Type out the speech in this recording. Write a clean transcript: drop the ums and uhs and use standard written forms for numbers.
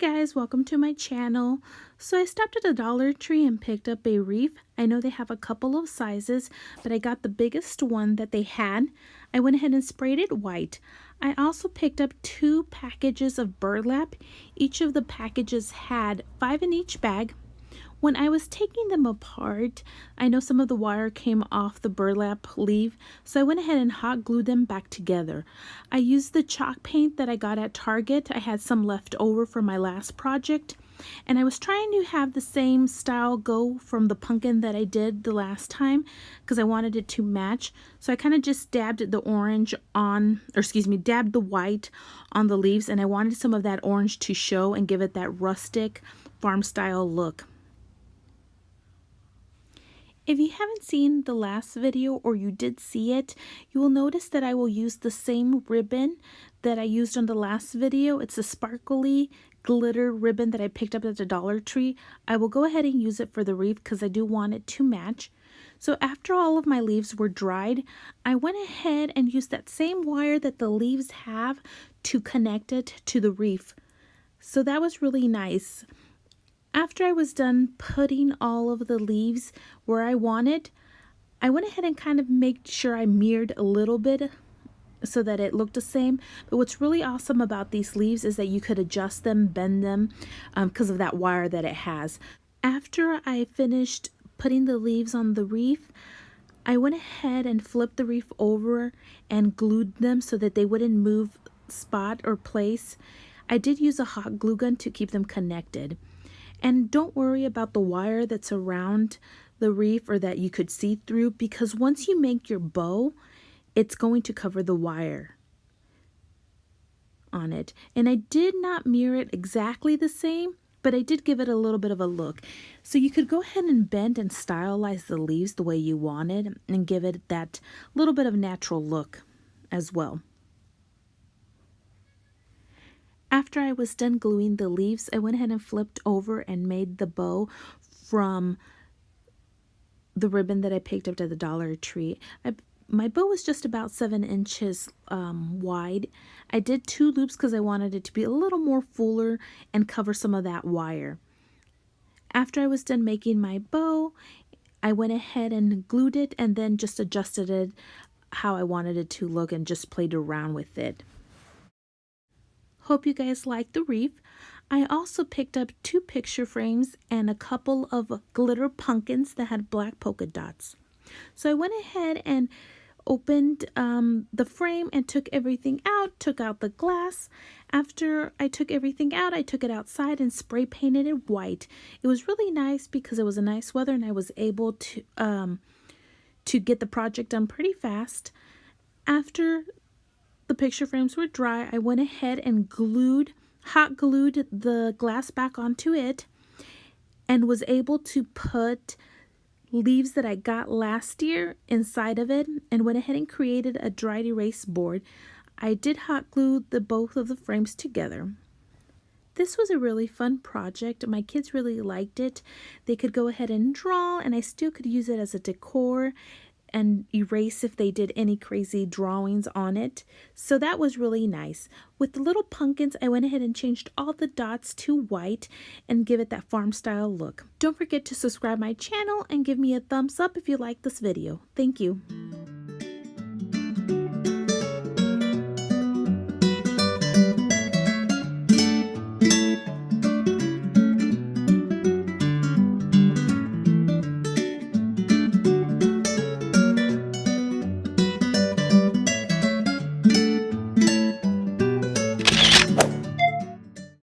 guys, welcome to my channel. So I stopped at a Dollar Tree and picked up a wreath. I know they have a couple of sizes, but I got the biggest one that they had. I went ahead and sprayed it white. I also picked up 2 packages of burlap. Each of the packages had 5 in each bag. When I was taking them apart, I know some of the wire came off the burlap leaf, so I went ahead and hot glued them back together. I used the chalk paint that I got at Target. I had some left over from my last project, and I was trying to have the same style go from the pumpkin that I did the last time because I wanted it to match. So I kind of just dabbed the orange on, dabbed the white on the leaves, and I wanted some of that orange to show and give it that rustic farm style look. If you haven't seen the last video, or you did see it, you will notice that I will use the same ribbon that I used on the last video. It's a sparkly glitter ribbon that I picked up at the Dollar Tree. I will go ahead and use it for the wreath because I do want it to match. So after all of my leaves were dried, I went ahead and used that same wire that the leaves have to connect it to the wreath. So that was really nice. After I was done putting all of the leaves where I wanted, I went ahead and kind of made sure I mirrored a little bit so that it looked the same. But what's really awesome about these leaves is that you could adjust them, bend them, because of that wire that it has. After I finished putting the leaves on the wreath, I went ahead and flipped the wreath over and glued them so that they wouldn't move spot or place. I did use a hot glue gun to keep them connected. And don't worry about the wire that's around the wreath or that you could see through, because once you make your bow, it's going to cover the wire on it. And I did not mirror it exactly the same, but I did give it a little bit of a look. So you could go ahead and bend and stylize the leaves the way you wanted and give it that little bit of natural look as well. After I was done gluing the leaves, I went ahead and flipped over and made the bow from the ribbon that I picked up at the Dollar Tree. My bow was just about 7 inches wide. I did 2 loops because I wanted it to be a little more fuller and cover some of that wire. After I was done making my bow, I went ahead and glued it and then just adjusted it how I wanted it to look and just played around with it. Hope you guys liked the wreath. I also picked up 2 picture frames and a couple of glitter pumpkins that had black polka dots. So I went ahead and opened the frame and took everything out, took out the glass. After I took everything out, I took it outside and spray painted it white. It was really nice because it was a nice weather and I was able to get the project done pretty fast. After the picture frames were dry, I went ahead and hot glued the glass back onto it and was able to put leaves that I got last year inside of it and went ahead and created a dry erase board. I did hot glue both of the frames together. This was a really fun project. My kids really liked it. They could go ahead and draw, and I still could use it as a decor and erase if they did any crazy drawings on it. So that was really nice. With the little pumpkins, I went ahead and changed all the dots to white and give it that farm style look. Don't forget to subscribe my channel and give me a thumbs up if you like this video. Thank you.